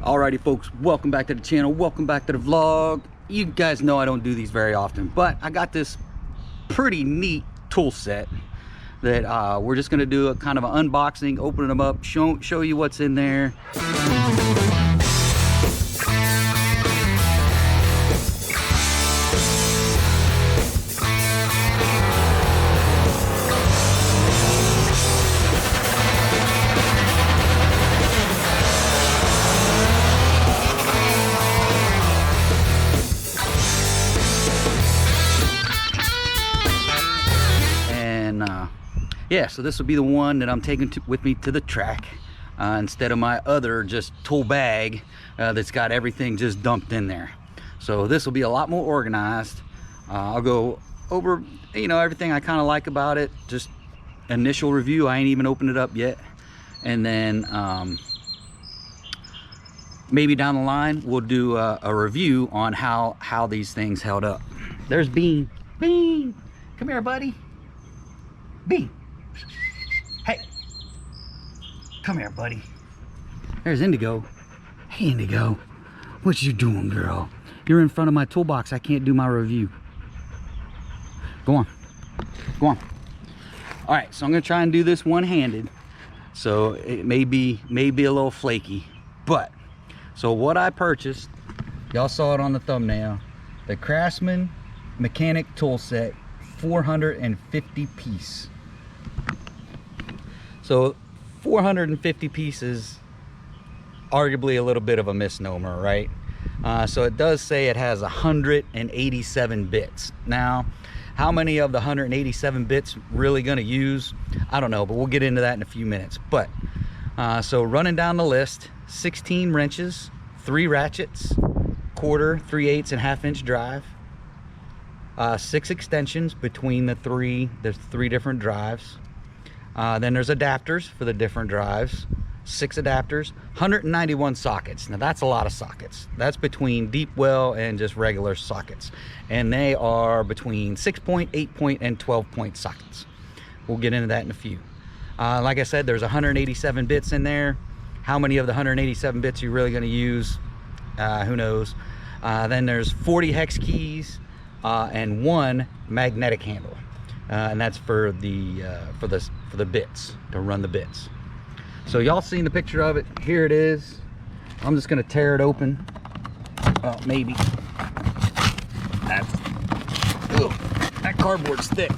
Alrighty folks, welcome back to the channel, welcome back to the vlog. You guys know I don't do these very often, but I got this pretty neat tool set that we're just gonna do a kind of an unboxing, open them up, show you what's in there. Yeah, so this will be the one that I'm taking with me to the track instead of my other just tool bag that's got everything just dumped in there. So this will be a lot more organized. I'll go over, you know, everything I kind of like about it, just initial review. I ain't even opened it up yet. And then maybe down the line we'll do a review on how these things held up. There's Bean. Bean, come here, buddy. Bean. Hey, come here, buddy. There's Indigo. Hey, Indigo, what you doing, girl? You're in front of my toolbox. I can't do my review. Go on, go on. All right, so I'm gonna try and do this one-handed. So it may be a little flaky, but so what I purchased, y'all saw it on the thumbnail, the Craftsman mechanic tool set, 450 piece. So 450 pieces, arguably a little bit of a misnomer, right? So it does say it has 187 bits. Now, how many of the 187 bits really gonna use? I don't know, but we'll get into that in a few minutes. But, so running down the list, 16 wrenches, 3 ratchets, quarter, 3/8 and 1/2 inch drive, 6 extensions between the three different drives. Then there's adapters for the different drives, 6 adapters, 191 sockets. Now that's a lot of sockets. That's between deep well and just regular sockets. And they are between 6-point, 8-point, and 12-point sockets. We'll get into that in a few. Like I said, there's 187 bits in there. How many of the 187 bits you're really gonna use? Who knows? Then there's 40 hex keys and 1 magnetic handle. And that's for the bits, to run the bits. So y'all seen the picture of it. Here it is. I'm just gonna tear it open. Well, maybe. That cardboard's thick.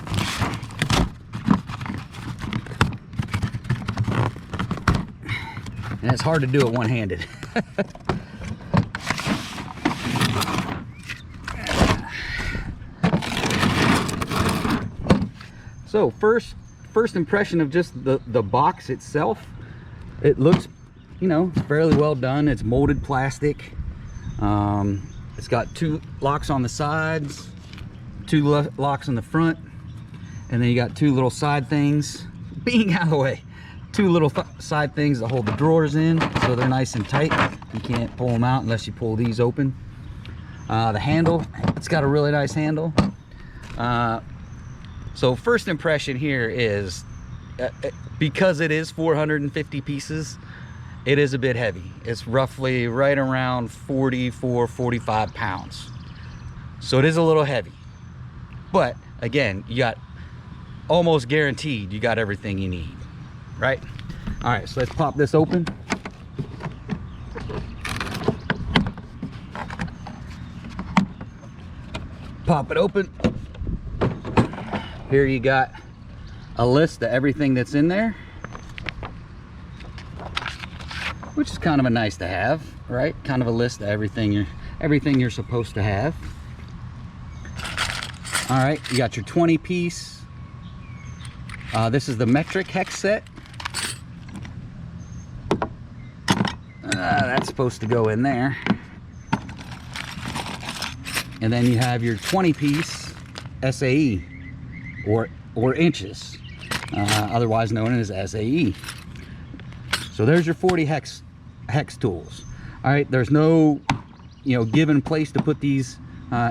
And it's hard to do it one-handed. So first impression of just the box itself, it looks, you know, fairly well done. It's molded plastic. It's got 2 locks on the sides, 2 locks on the front, and then you got 2 little side things. Being out of the way, 2 little side things that hold the drawers in, so they're nice and tight. You can't pull them out unless you pull these open. The handle, it's got a really nice handle. So first impression here is, because it is 450 pieces, it is a bit heavy. It's roughly right around 45 pounds. So it is a little heavy. But again, you got almost guaranteed you got everything you need, right? All right, so let's pop this open. Pop it open. Here you got a list of everything that's in there, which is kind of a nice to have, right? Kind of a list of everything you're supposed to have. All right, you got your 20 piece. This is the metric hex set. That's supposed to go in there. And then you have your 20 piece SAE. Or inches, otherwise known as SAE. So there's your 40 hex tools. All right, there's no, you know, given place to put these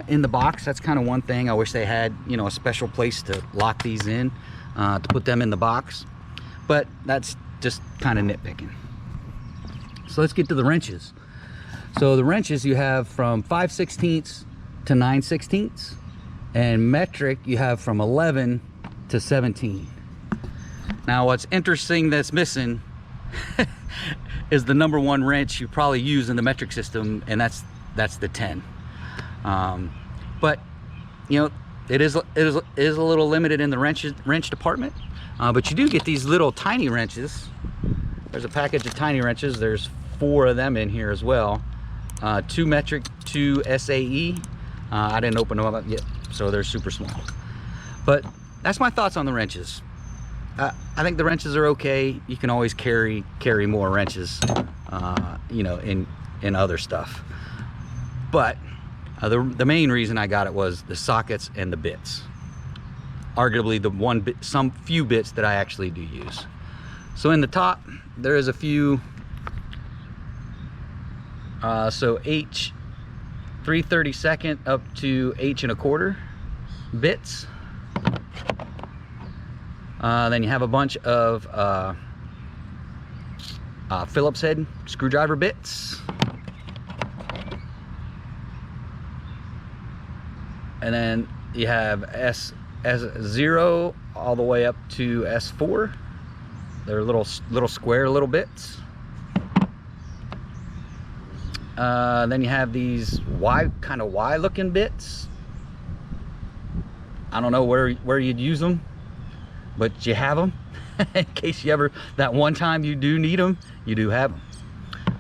in the box. That's kind of one thing. I wish they had, you know, a special place to lock these in, to put them in the box. But that's just kind of nitpicking. So let's get to the wrenches. So the wrenches you have from 5/16 to 9/16, and metric you have from 11 to 17. Now what's interesting that's missing is the number one wrench you probably use in the metric system, and that's the 10. But you know, it is a little limited in the wrench department, but you do get these little tiny wrenches. There's a package of tiny wrenches. There's 4 of them in here as well. 2 metric, 2 SAE. I didn't open them up yet, so they're super small. But that's my thoughts on the wrenches. I think the wrenches are okay. You can always carry more wrenches, you know, in other stuff. But the main reason I got it was the sockets and the bits. Arguably the some few bits that I actually do use. So in the top, there is a few. So H 3/32 up to H 1/4 bits. Then you have a bunch of Phillips head screwdriver bits. And then you have S0 all the way up to S4. They're little square little bits. Then you have these kind of Y looking bits. I don't know where you'd use them, but you have them in case you ever, that one time you do need them, you do have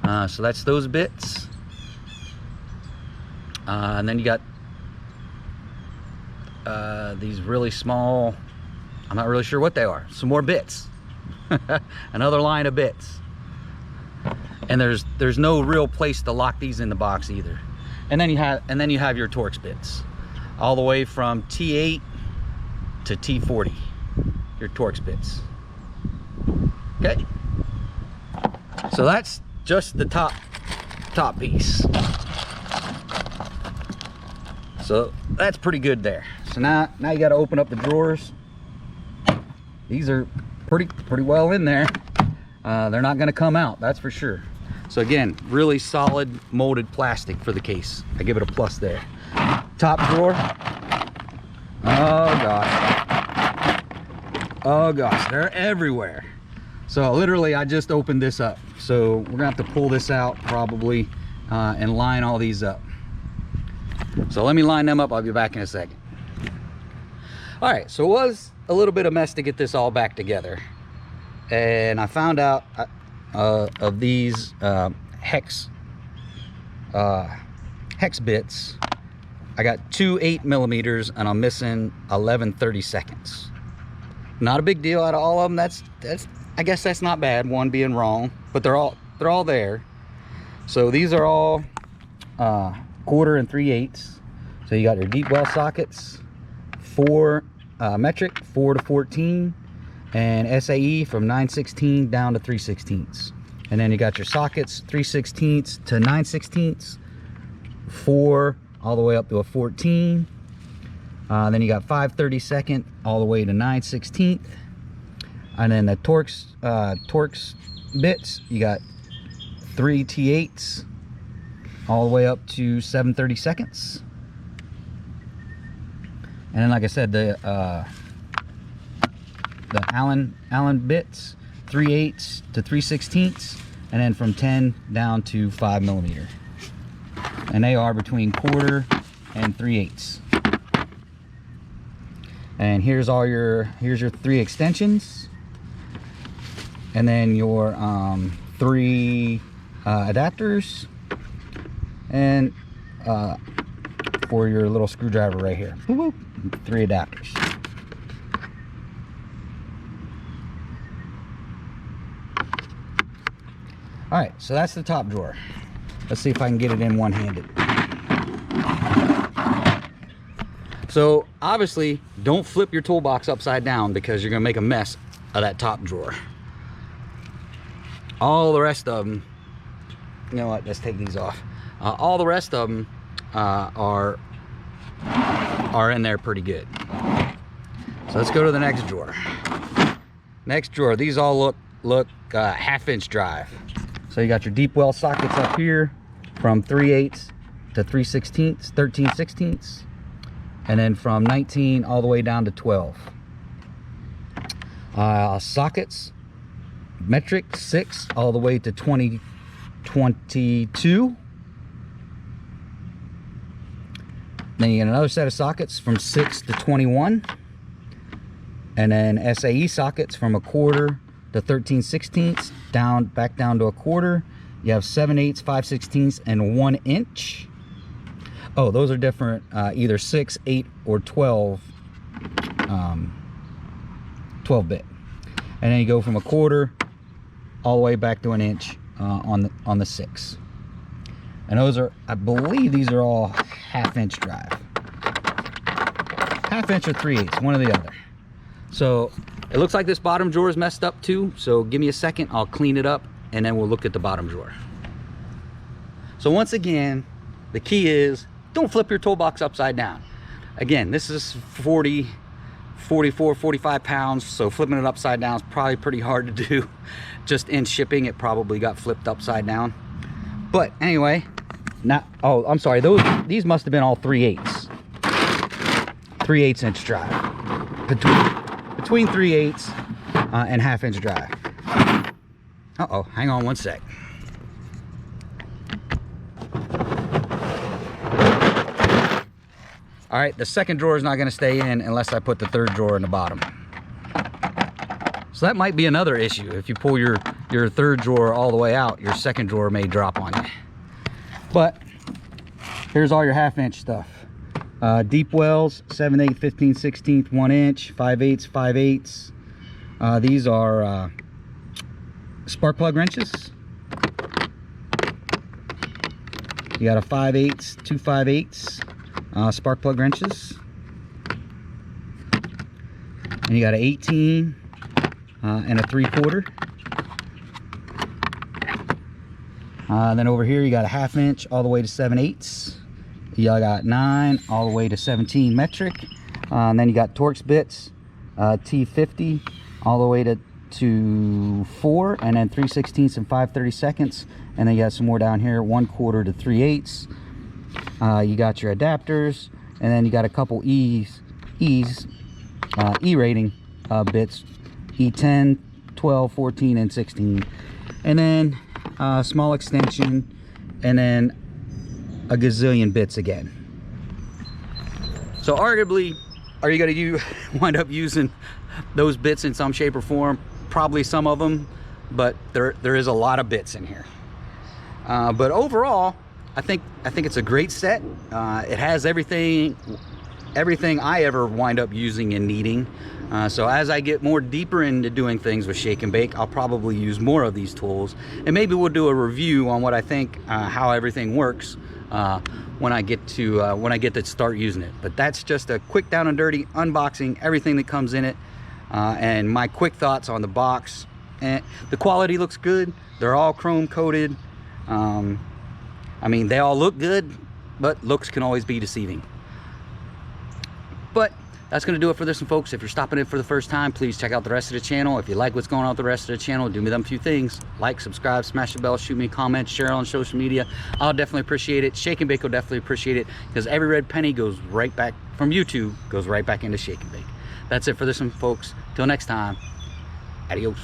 them. So that's those bits. And then you got these really small, I'm not really sure what they are, some more bits. Another line of bits. And there's no real place to lock these in the box either. And then you have your Torx bits, all the way from T8 to T40. Your Torx bits. Okay. So that's just the top piece. So that's pretty good there. So now you got to open up the drawers. These are pretty well in there. They're not going to come out, that's for sure. So again, really solid molded plastic for the case. I give it a plus there. Top drawer. Oh gosh, they're everywhere. So literally I just opened this up. So we're gonna have to pull this out probably and line all these up. So let me line them up, I'll be back in a second. All right, so it was a little bit of mess to get this all back together. And I found out of these hex bits. I got 2 8mm and I'm missing 11 32nds. Not a big deal out of all of them. That's I guess that's not bad, one being wrong, but they're all there. So these are all 1/4 and 3/8. So you got your deep well sockets, 4 metric 4 to 14, and SAE from 9/16 down to 3/16. And then you got your sockets 3/16 to 9/16, 4 all the way up to a 14. Then you got 5/32 all the way to 9/16. And then the Torx bits, you got 3 T8s all the way up to 7/32. And then, like I said, the Allen bits, 3/8 to 3/16, and then from 10 down to 5mm. And they are between 1/4 and 3/8. And here's your 3 extensions, and then your 3 adapters, and for your little screwdriver right here. 3 adapters. All right, so that's the top drawer. Let's see if I can get it in one-handed. So obviously, don't flip your toolbox upside down because you're gonna make a mess of that top drawer. All the rest of them, you know what, let's take these off. All the rest of them are in there pretty good. So let's go to the next drawer. Next drawer, these all look 1/2 inch drive. So you got your deep well sockets up here, from 3/8 to 3/16, 13/16, and then from 19 all the way down to 12. Sockets, metric 6 all the way to 2022. Then you get another set of sockets from 6 to 21, and then SAE sockets from 1/4 to 13/16, back down to 1/4. You have 7/8, 5/16, and 1 inch. Oh, those are different, either 6, 8, or 12 bit. And then you go from 1/4 all the way back to 1 inch on the 6. And those are, I believe these are all 1/2 inch drive. 1/2 inch or 3/8, one or the other. So it looks like this bottom drawer is messed up too. So give me a second, I'll clean it up and then we'll look at the bottom drawer. So once again, the key is don't flip your toolbox upside down. Again, this is 40, 44, 45 pounds. So flipping it upside down is probably pretty hard to do. Just in shipping, it probably got flipped upside down. But anyway, now, oh, I'm sorry, these must have been all 3/8. 3/8 inch drive. Between 3/8 and 1/2 inch drive. Uh-oh, hang on one sec. All right, the second drawer is not gonna stay in unless I put the third drawer in the bottom. So that might be another issue. If you pull your third drawer all the way out, your second drawer may drop on you. But here's all your 1/2 inch stuff. Deep wells, 7/8, 15/16, 1 inch, 5/8, 5/8. These are spark plug wrenches. You got a 5/8, 2 5/8 spark plug wrenches. And you got an 18 and a 3/4. Then over here you got a 1/2 inch all the way to 7/8. You got 9 all the way to 17 metric. And then you got Torx bits, T50 all the way to 4, and then 3/16 and 5/32. And then you got some more down here, 1/4 to 3/8. You got your adapters, and then you got a couple E rating bits, E10, 12, 14, and 16. And then small extension, and then a gazillion bits again. So arguably, are you going to wind up using those bits in some shape or form? Probably some of them, but there is a lot of bits in here. But overall, I think it's a great set. It has everything I ever wind up using and needing. So as I get more deeper into doing things with shake and bake, I'll probably use more of these tools, and maybe we'll do a review on what I think, how everything works when I get to start using it. But that's just a quick down and dirty unboxing, everything that comes in it, and my quick thoughts on the box. And the quality looks good. They're all chrome coated. I mean, they all look good, but looks can always be deceiving. But that's going to do it for this one, folks. If you're stopping in for the first time, please check out the rest of the channel. If you like what's going on with the rest of the channel, do me them few things. Like, subscribe, smash the bell, shoot me a comment, share on social media. I'll definitely appreciate it. Shake and Bake will definitely appreciate it, because every red penny goes right back from YouTube, goes right back into Shake and Bake. That's it for this one, folks. Till next time, adios.